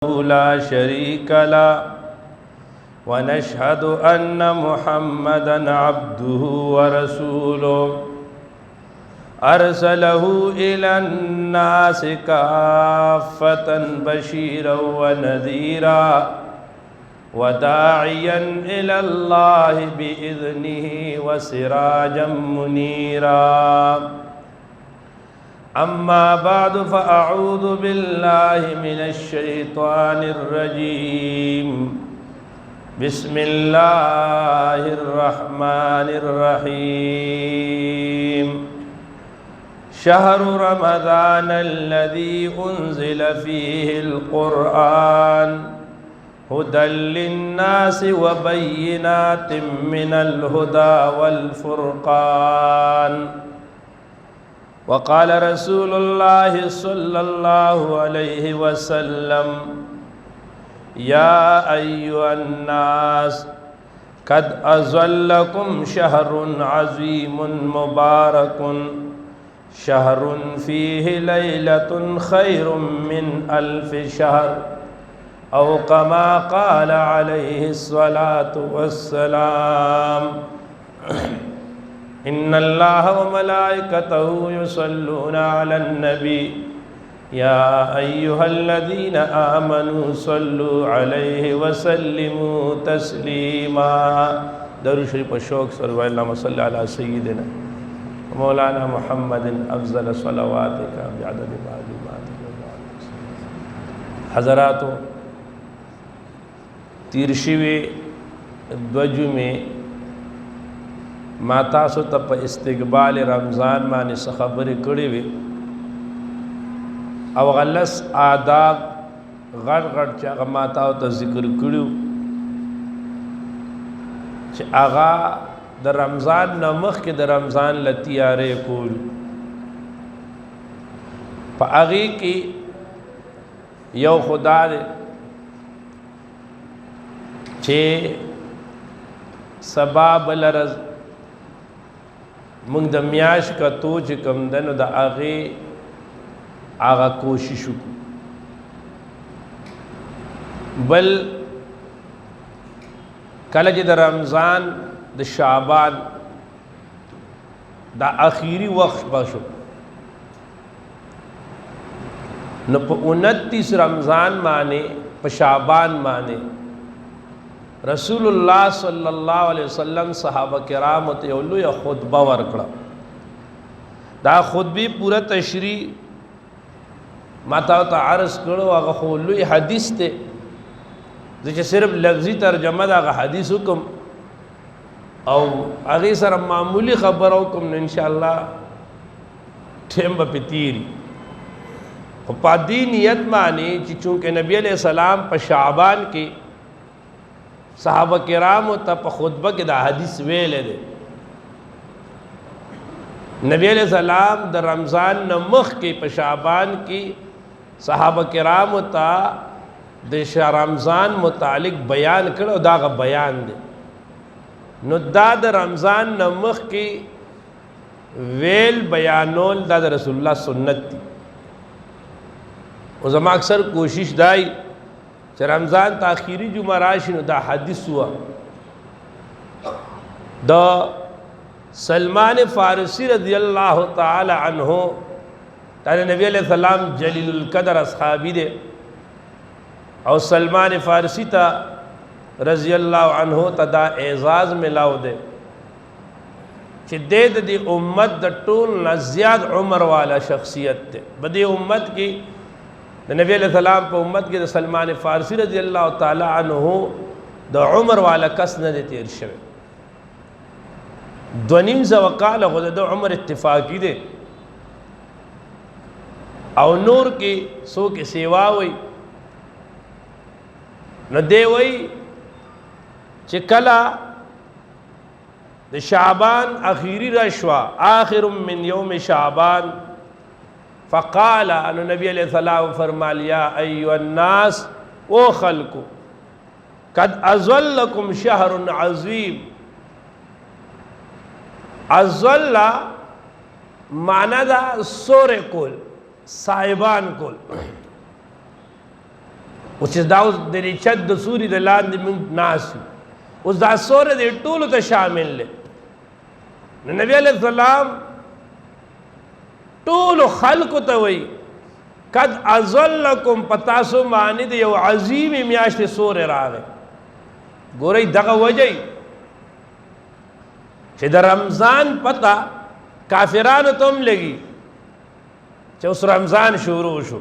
لا شريك له ونشهد أن محمدًا عبده ورسوله أرسله إلى الناس كافة بشيرا ونذيرا وداعيا إلى الله بإذنه وسراجا منيرا أما بعد فأعوذ بالله من الشيطان الرجيم بسم الله الرحمن الرحيم شهر رمضان الذي أنزل فيه القرآن هدى للناس وبينات من الهدى والفرقان وقال رسول الله صلى الله عليه وسلم يا أيها الناس قد أظلكم شهر عظيم مبارك شهر فيه ليلة خير من ألف شهر أو كما قال عليه الصلاة والسلام إن الله وملائكته يصلون على النبي يا أيها الذين آمنوا صلوا عليه وسلموا تسليما درود شریف شوق صلی اللهم صل على سيدنا مولانا محمد أفضل صلواتك بعدد معلوماتك. حضراتو تیرشوی دوجمه ما تاسو ته په استقبال رمضان باندې څه خبرې کړې وي او غلس آداب غړ چې هغه ما تاسو ته ذکر کړو چې هغه د رمضان نه مخکې د رمضان له تیارې کول په هغې کې یو خدا دی چې سبا بل ورځ موږ د میاش کتو چې کم دنو د هغه کوشش وکړو بل کله چې د رمضان د شعبان د اخیری وخت بشو نو په 29 رمضان باندې په شعبان باندې رسول الله صلی الله علیه وسلم صحابه کرام ته یو لوی خطبه ورکړه دا خطبه پورا تشریح ما ته عرض کړو هغه خو لوی حدیث ته چې صرف لفظي ترجمه دا حدیث حکم او هغه سره معمولی خبر او کوم ان شاء الله ټیم په تیری په پادی نیت معنی چې چونکه نبی علیہ السلام په شعبان کې صحابه کرام ته په خطبه کې دا حدیث ویل دي نبی علیہ السلام د رمضان نه مخکې په شعبان کې صحابه کرام ته د رمضان متعلق بیان کړو دا غ بیان دی نو دا د رمضان نه مخکې ویل بیانول دا د رسول الله سنت دی او زما اکثر کوشش دای چې رمضان تاخیری جمعه راشي نو دا حدیث هوا دا سلمان فارسی رضی اللہ تعالی عنہ تعالی نبی علیہ السلام جلیل القدر اصحابی دے او سلمان فارسی تا رضی اللہ عنہ تا دا اعزاز ملاو دے چې دی امت د ټول نه زیات عمر والا شخصیت تے بدی امت کی نبی علیہ السلام په امت کې د سلمان فارسی رضی اللہ تعالی عنہ د عمر والا کس نه دی تیر شوی 2.5 کاله خو د عمر اتفاقی دی او نور کې سو کې سیوا وي نو دی وی چې کله د شعبان اخیری رشوا آخر من یوم شعبان فقال انو نبی علیہ السلام فرمال یا ایوہ الناس او خلقو قد ازولکم شہر عظیم ازول معنی دا سور کول صاحبان کول اوس چې دا اوس د دې چت د سوري د لاندې موږ ناست یو، اوس دا سوری دې ټولو ته شامل دی. نو نبی علیہ السلام ټولو خلقو ته وایي قد اضلکم پتاسو معنی د یو عظیم میاشتې سوری راغی. ګورئ دغه وجه چې د رمضان پته کافرانو ته هم لګي چې اوس رمضان شروع شو.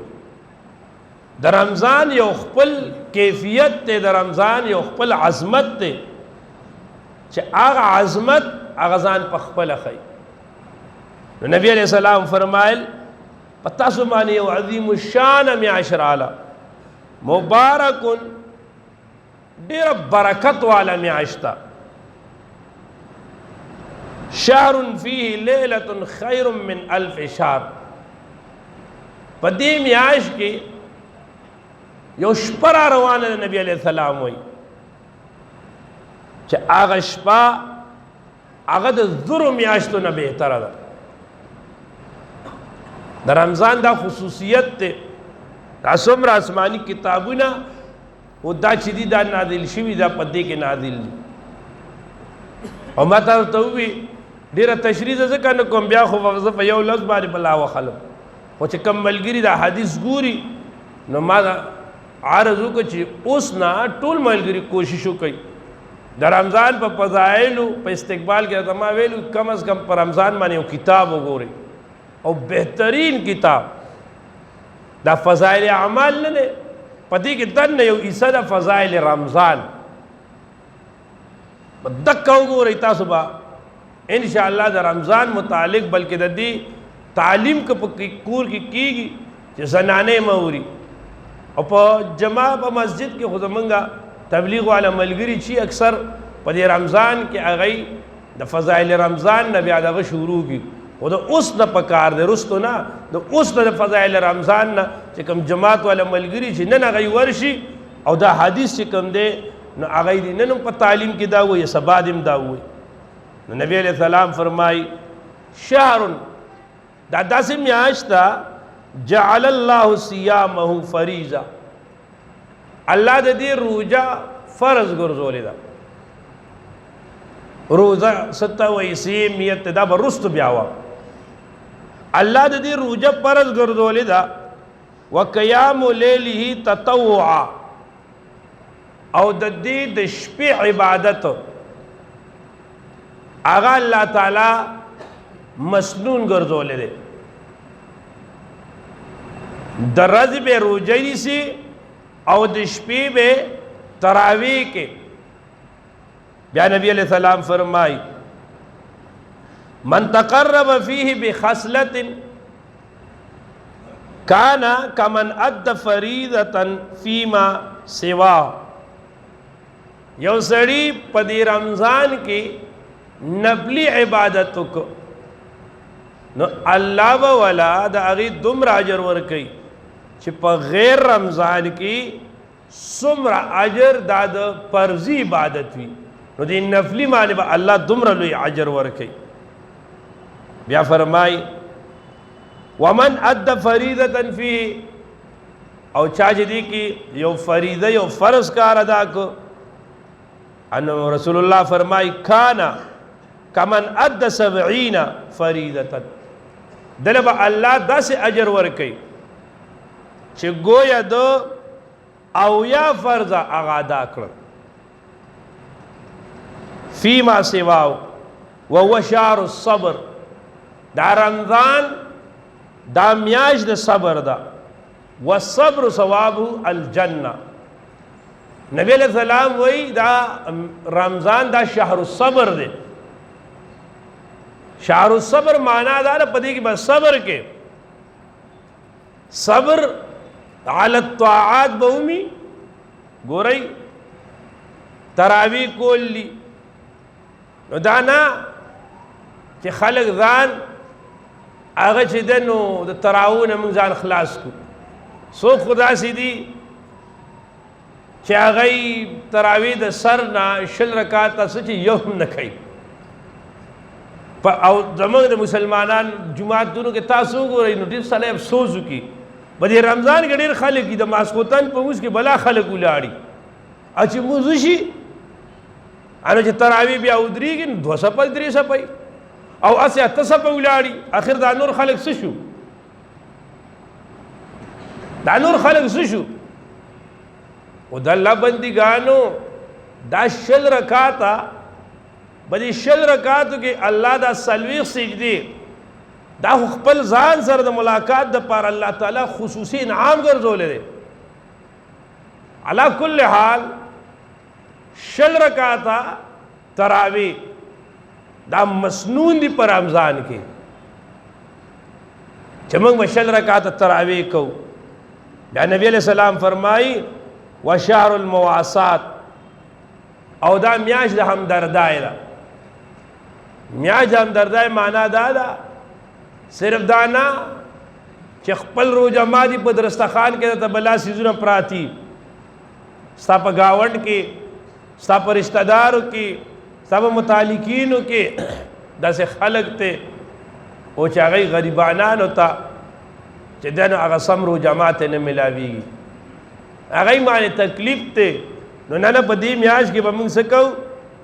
د رمضان یو خپل کیفیت دی، د رمضان یو خپل عظمت دی چې هغه عظمت هغه ځان په خپله ښیي. نو نبی علیہ السلام فرمایل په تاسو باندې یو عظیم الشان میاشت راله، مبارکن ډېره برکت والا میاشت ده، شهر فیه لیلة خیر من الف شهر. په دې میاشت کې یو شپه را روانه ده، نبی علیہ السلام وایي چې هغه شپه هغه د زرو میاشتو نه بهتره ده. د رمضان دا خصوصیت دی، دا څومره آسماني کتابونه او دا چې دي دا نازل شوي دا په دې کې نازل دي. او ما تاسو ته ووایي ډېره تشریح زه ځکه نه کوم، بیا خو زه په یو لفظ باندې بلا وخلم، خو چې کوم ملګري دا حدیث ګوري نو ما عرض وکړه چې اوس نه ټول ملګري کوشش وکړي د رمضان په فضایلو په استقبال کې. ته ما ویلو کم از کم په رمضان باندې یو کتاب وګورئ، او بهترین کتاب دا فضائل اعمال نه دی، په دې کې دننه یو حصه ده فضائل رمضان. دقه وګورئ تاسو به ان شاء الله د رمضان متعلق بلکې د دې تعلیم که په کور کې کیږي چې زنانې موري او په جماع په مسجد کې خو زمونږه تبلیغ والا ملګري چې اکثر په دې رمضان کې هغوی د فضائل رمضان نه بیا دغه شروع کړي، خو د اوس نه پکار دی، رستو نه د اوس نه د فضائل رمضان نه چې کوم جماعت والا ملګري چې نن هغوی ورشي او دا حدیث چې کوم دی نو هغوی دې نن هم په تعلیم کې دا وایي، سبا دې هم دا وایي. نو نبی علیہ السلام فرمائی شهر دا داسې میاشت ده جعل الله صیامه فریضه، الله د دې روزه فرض ګرځولې ده. روزه سته وایي سیم نیت دا به رستو بیا وه، الله د دې روزه فرض ګرځولې ده. وقیام لیله تطوعا، او د دې د شپې عبادت هغه الله تعالی مسنون ګرځولې ده. د ورځې به روزه نیسي او د شپې به تراویح کې. بیا نبی علیہ السلام فرمائی من تقرب فیہ بخصلۃ کان کمن اد فریضۃ فیما سوا. یو سړی په دې رمضان کې نفلی عبادت کو نو الله به ولا د هغې دومره اجر ورکوي چې په غیر رمضان کې څومره اجر دا د فرضي عبادت وي، نو دې نفلی باندې به الله دومره لوی اجر ورکوي. بیا فرمای ومن اد فریضة فیه، او چا چې دې کې یو فریضه یو فرض کار ادا کو، انو رسول الله فرمای کانا کمن اد 70 فریضة، دله به الله داسې اجر ورکوي چې گویا دو او یا فرض هغه ادا کړ. فیما سواو وهو شهر الصبر، دا رمضان دا میاشت د صبر ده. والصبر ثوابه الجنه. نبی علیہ السلام وی دا رمضان دا شهر الصبر ده. شهر الصبر معنا دا پدې کې بس صبر کې صبر علی الطاعات بومی. ګورئ تراویح کولی نو دا نه چې خلق ځان هغه چې ده نو د تراویح نه موږ ځان خلاص کړو. څوک خو داسې دي چې هغوی تراویح د سر نه 20 رکعاته څه چې یو هم نه کوي. او زمونږ د مسلمانان جماعتونو کې تاسو وګورئ نو ډېر سړی افسوس وکړي بدې رمضان کې ډېر خلک دي د ماسخوتن په موږ کې بلا خلک ولاړي او چې موږ شي انو چې تراوی بیا ودرېږي نو 2 صفه 3 صفه او اسه 8 صفه ولاړي اخر دا نور خلک څه شو دا نور خلق سشو او دا اللہ بندگانو دا شل رکاتا بدی شل رکاتو کہ اللہ دا سلویق سجدی دا خپل ځان سره د ملاقات د پار اللہ تعالی خصوصی انعام ګرځولې دي علا کل حال شل رکاتا تراوی دا مسنون دی پر رمضان کې چې موږ شل رکاتا تراوی کو بیا نبی علیہ السلام فرمائی وشهر المواسات او دا میاش دا همدردائی دا میاش دا همدردائی معنی دا صرف دانا چې خپل روجه مادي په درستخان کې د بلا سيزونه پراتی ستا په گاوند کې ستا په رشتہ دارو کې ستا په متعلقینو کې داسې خلق ته او چې هغه غریبانان ہوتا چې دنو هغه سمرو جماعت نه ملاویږي هغه معنی تکلیف ته نو نه په دې میاش کې به موږ څه کوو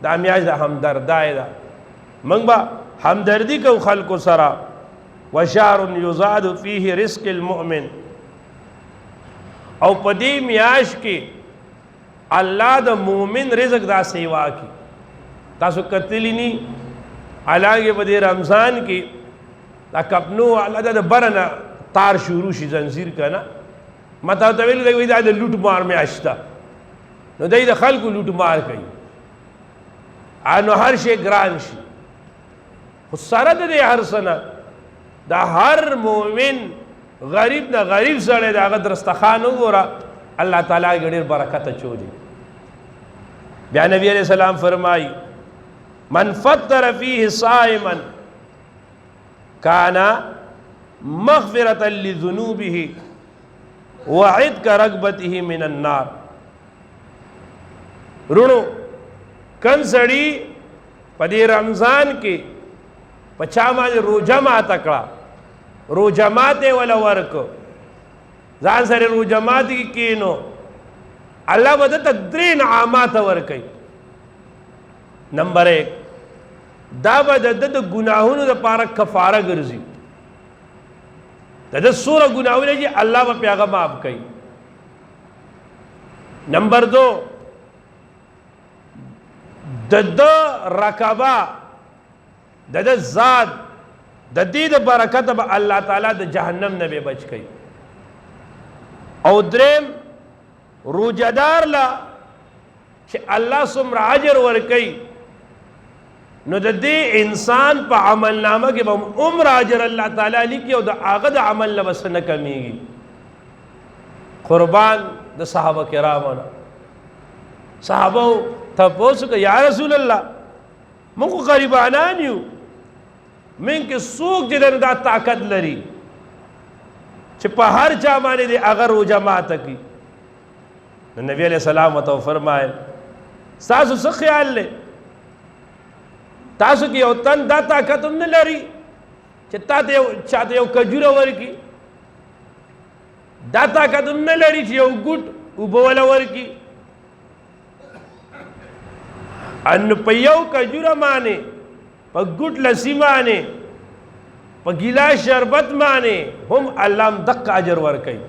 دا میاش د همدردای ده موږ به همدردی کوو خلکو سره وشهر یزاد فیه رزق المؤمن او په دې میاش کې الله د مؤمن رزق دا سیوا کی تاسو کتلی نی علاوه په دې رمضان کې دا کپنو الله د برنه تار شروع شي زنجیر کنا متا ته ویل دی دا د لوټ مار میاشتا نو دای د خلکو لوټ مار کوي انو هر شی ګران شي خو سره د هر سنه دا هر مؤمن غریب نه غریب سره دا غ درستخان وګوره الله تعالی ګډیر برکت چوي بیا نبی علیہ السلام فرمای من فطر فيه صائما كان مغفرة لذنوبه وعتق رغبته من النار رونو کم سړی په دې رمضان کې پچا باندې روزه ماته کړه روزه ماته ولا ورکو ځان سره روزه ماته کې کینو الله به ته درې نعمت ورکړي نمبر 1 دا به د ګناهونو لپاره کفاره ګرځي د سوره ګناهونه چې الله به پیغام معاف کوي نمبر 2 د رکبه د ذات د دې د برکت به الله تعالی د جهنم نه به بچ کوي او دریم روزدار لا چې الله څومره اجر ورکوي نو د دې انسان په عمل نامه کې به عمر اجر الله تعالی لیکي او د هغه د عمل نه بس نه کمیږي قربان د صحابه کرامو صحابه تاسو که یا رسول الله موږ غریبانان یو من کې څوک چې دا طاقت لري چې په هر چا باندې د هغه روزه ماته کړي نو نبی علیہ السلام ته فرمایل تاسو څه خیال لرئ تاسو کې یو تن دا طاقت هم نه لري چې تاسو چاته یو کجوره ورکی دا طاقت هم نه لري چې یو ګوټ وبوله ورکی ان په یو کجوره باندې په ګوټ لسی باندې په ګیلاس شربت باندې هم الله دق اجر ورکي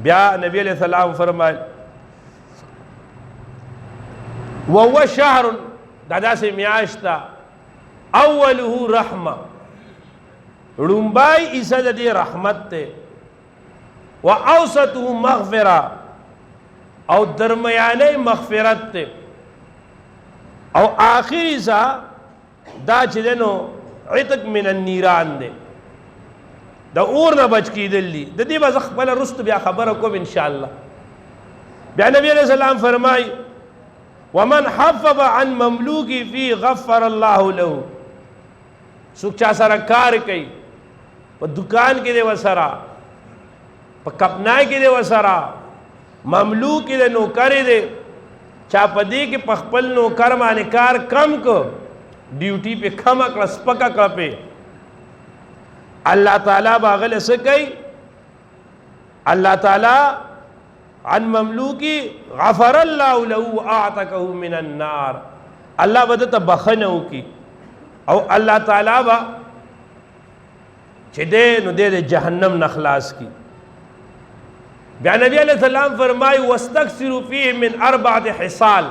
بیا نبی علیہ السلام فرمایل وهو شهر دادا سے میاشتا اوله رحمه لومبای عیسی د رحمت ته و اوسطه مغفره او درمیانه مغفرت ته او آخر عیسی دا چې دنو عتق من النيران ده د اور نه بچ کیدل دي د دې به خپل رست بیا خبره کوم ان شاء الله بیا نبی علیہ السلام فرمای ومن حفظ عن مملوکی فی غفر الله له سوک چا سره کار کوي په دکان کې دی وسره په کپنای کې دی وسره مملوک دی نوکر دی چا پدې کې په خپل نوکر باندې کار کم کو ډیوټي په کم کړه سپکا کړه په الله تعالی باغله څه کوي اللہ تعالیٰ عن مملوکی غفر اللہ له اعتقه من النار، اللہ بدتا بخنو کی او اللہ تعالیٰ با چھ دے نو دے دے جہنم نخلاص کی. بیا نبی علیہ السلام فرمائی وَاسْتَكْسِرُ فِيهِ مِنْ أَرْبَعَةِ حِصَال،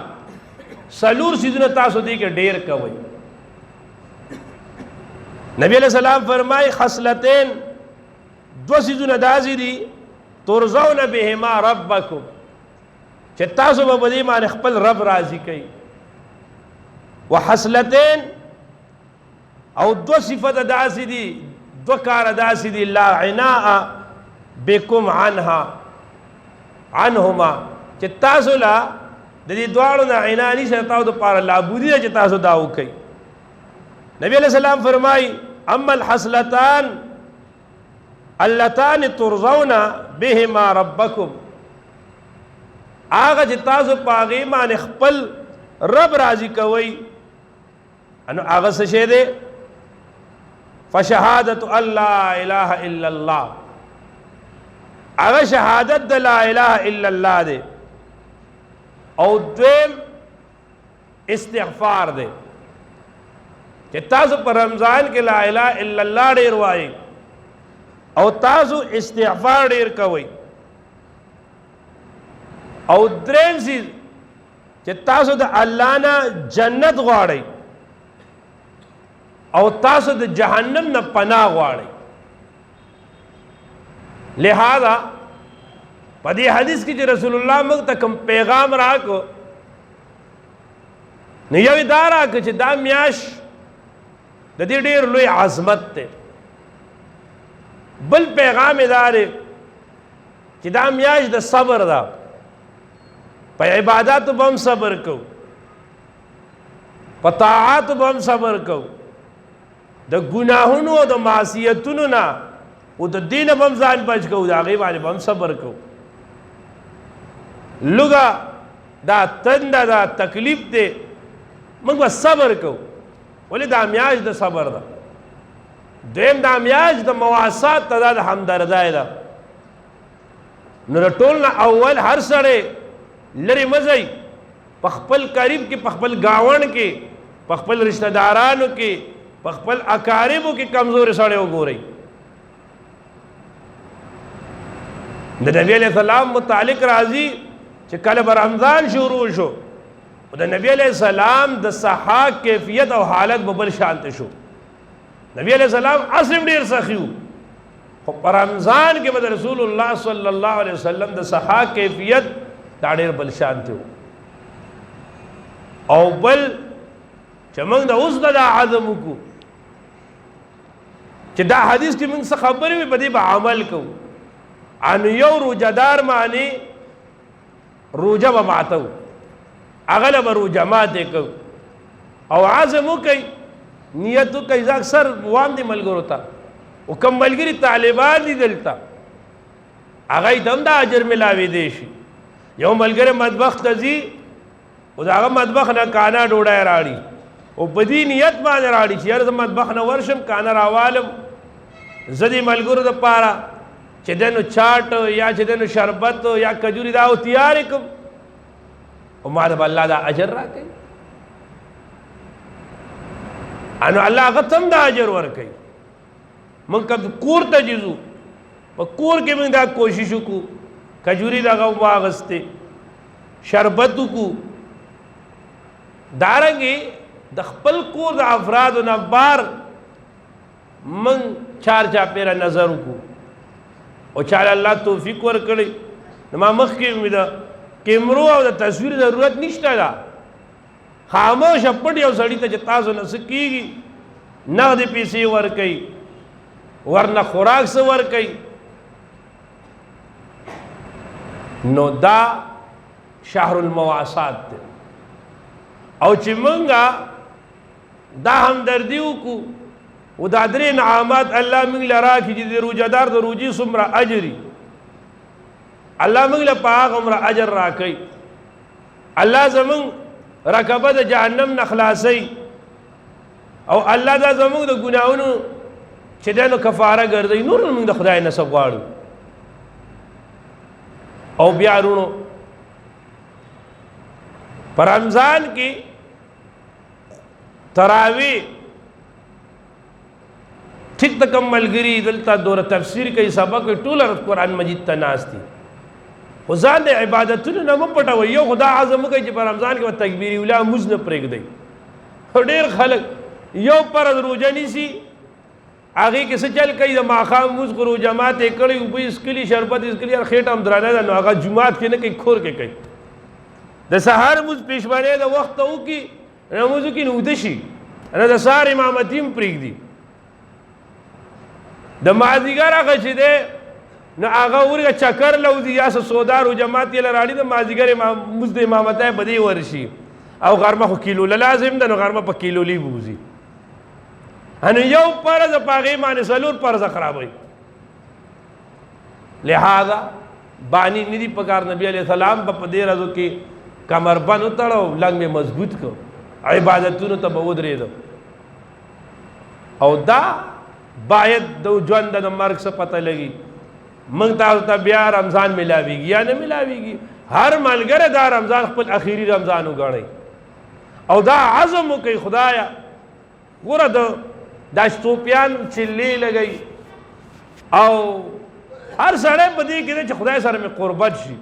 سلور سیزن تاسو دی کے ڈیر کوئی. نبی علیہ السلام فرمائی خصلتین، دو سیزن دازی دی ترزون بہما ربکم، چھ تاسو با بدی مان اخپل رب راضی کئی. وحصلتین، او دو صفت دازی دی، دو کار دازی دی لا عناء بکم عنہما، چھ تاسو لا دی دوارنا عنانی سے تاو دو پارا لابودی ہے چھ تاسو داو کئی. نبی علیہ السلام فرمائی اما الحصلتان اللتان ترضون بهما ربکم، آغا چھ تاسو پاغی مان اخپل رب راضی کوئی، انو آغا سشے دے فشہادت اللہ الہ الا اللہ، آغا شہادت دا لا الہ الا اللہ دے، او دویم استغفار دے کہ تاسو پر رمضان کے لا الہ الا اللہ دیر وائی او تاسو استغفار دیر کوئی. او دریم سیز کہ تاسو دا اللہ نا جنت غواڑی او تاسو دا جہنم نا پناہ غواڑی. لہذا پدی حدیث کی جو رسول اللہ مگتا کم پیغام راکو نیوی دارا کچھ دا میاش دا دی دیر لوی عظمت تے، بل پیغام دارے کہ دا میاش دا صبر دا، پا عبادات بم صبر کو، پا طاعات بم صبر کو، دا گناہنو دا معصیتنو نا او دا دین بم زان بچ کو، دا غیبانی بم صبر کو. لگا دا تند دا تکلیف دے منگ با صبر کو، ولی دا میاج دا صبر دا. دویم دا میاج دا مواسات دا دا حمدردائی دا. نو ٹولنا اول ہر سڑے لری مزئی پخپل قریب کی، پخپل گاون کی، پخپل رشتہ دارانو کی، پخپل اکاربو کی کمزور سڑے ہو گو رہی. نبی علیہ السلام متعلق راضی کہ کل برمضان شروع شو، دا نبی علیہ السلام دا صحاق کیفیت او حالت ببل شانت شو. نبی علیہ السلام عصم دیر سخیو، برمضان کے بعد رسول اللہ صلی اللہ علیہ وسلم دا صحاق کیفیت دا دیر بل شانت ہو. او بل چمنگ دا اس دا عظم کو چھ دا حدیث کی منگ سے خبری بھی بدی با عمل کو. ان یو روجہ دار معنی روجہ بماتو، اغلب روجہ ماتے کو، او عظمو کئی نیتو کئی اکثر وام دی ملگر ہوتا، او کم ملگری طالبان دی دلتا اگئی دم دا عجر ملاوی دیشی. یو ملگر مدبخ تزی او دا اغا مدبخ نا کانا ڈوڑای راڑی، او بدی نیت مان راڑی چی یار مدبخ نا ورشم کانا راوالم زدی ملگر دا پارا چھ دینو چاٹ یا چھ دینو شربت یا کجوری داو تیاری کم، او مادب اللہ دا عجر را کئی، انو اللہ غتم دا عجر ور کئی. من کب کور تا جزو پا کور کے من دا کوششو کو، کجوری دا غو باغستے، شربتو کو، دارنگی دا خپل کور دا افراد و نبار من چار چا پیرا نظرو کو، او چاہے اللہ توفیق ورکڑی. نما مخ کی امیدہ کیمرو او دا تصویر ضرورت نشتا دا، خاموش اپڑی او سڑی تا جتاسو نسکی گی، نقد پیسی ورکی ورنہ خوراک سے ورکی. نو دا شہر المواسات تے. او چی منگا دا ہمدردیو کو و دا درے نعامات اللہ منگ لرا کی جی دی روجہ دار دا روجی سمرا اجری، اللہ منگ لپاق امرا اجر راکی، اللہ زمنگ رکبہ دا جہنم نخلاسی، او اللہ دا زمنگ دا گناہونو چھ دینو کفارہ گردئی نور منگ دا خدای نصب وارو. او بیا رونو پر رمضان کی تراوی ٹھیک تکم ملگری دلتا دور تفسیر کئی سبق ټول قرآن مجید تا ناستی خزان دے عبادتونو نمو پٹاوی یو خدا عظم کئی چی پر رمضان کے تکبیری اولا مز نہ پریک دی دیر خلق یو پر روجانی سی آگے کسی چل کئی دا ماخام مز کرو جماعت اکڑی اوپی اسکلی شربت اسکلی اور خیٹا ہم درانا دا نو آگا جماعت کے نکئی کھور کے کئی دا سہار مز پیشوانے دا وقت او کی نموزو کی نودشی دا سہار امامتیم پریک دی د مازیګر هغه چې دی نو هغه ورګه چکر لوځي یا سودارو جماعت یې لراړي د مازیګر مزد امامتای بدی ورشي او غرمه خو کیلو لازم ده نو غرمه په کیلو لی بوزي انو یو فرض پاغي باندې سلور فرض خرابوي لہذا بانی ندی پکار نبی علیہ السلام په دې راځو کې کمر بند تړو لنګ می مضبوط کو عبادتونو ته به ودرېدو او دا باید دو ژوند د مرګ څخه پته لګي موږ تاسو ته بیا رمضان ملاويږي یا نه ملاويږي هر ملګری دا رمضان خپل اخیری رمضان وګڼي او دا عزم کوي خدایا ګوره دا شتوپیان چلی لګي او هر سړی په دې کې چې خدای سره مې قربت شي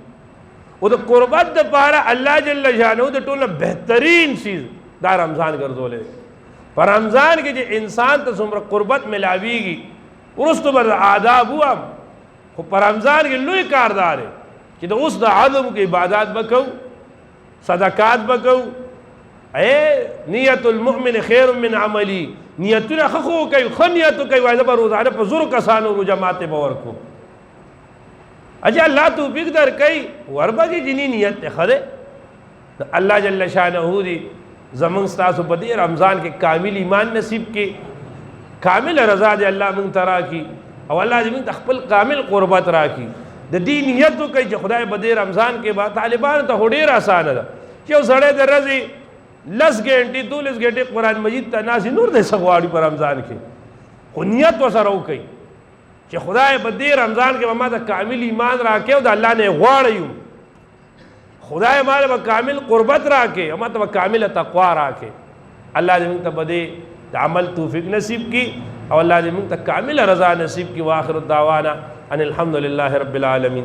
او د قربت دپاره الله جل شانه د ټولو بهترین چیز دا رمضان ګرځولی پر رمضان کې چې انسان ته څومره قربت ملاویږي وروسته به آداب وام خو پر رمضان کې لوی کاردار دی چې د اوس د عدم کې عبادات به کوو صدقات به کوو نیت المؤمن خیر من عملی نیتونه ښه خو کوي ښه نیت کوي وایي زه به روزانه په زرو کسانو جماعت به ورکوم اچھا اللہ توفیق در کئی وربا کی جنی نیت تے خدے اللہ جل شانہ دی زمان ستاسو بدی رمضان کے کامل ایمان نصیب کے کامل رضا دے اللہ من ترا کی او اللہ جی من تخپل کامل قربت را کی دی نیت تو کئی چھ خدای بدی رمضان کے بعد طالبان تا ہوڑیر آسان دا کیوں سڑے در رضی 10 گھنٹی 12 گھنٹی قرآن مجید تا ناسی نور دے سغواری پر رمضان کے خو نیت و سرو کئی چې خدای په دې رمضان کې ما ته کامل ایمان راکې او د الله نه غواړم خدای ما ته کامل قربت راکې او ما ته کامل تقوا راکې الله دې موږ ته په دې عمل توفیق نصیب کړي او الله دې موږ ته کامل رضا نصیب کړي واخر الدعوانا ان الحمد لله رب العالمین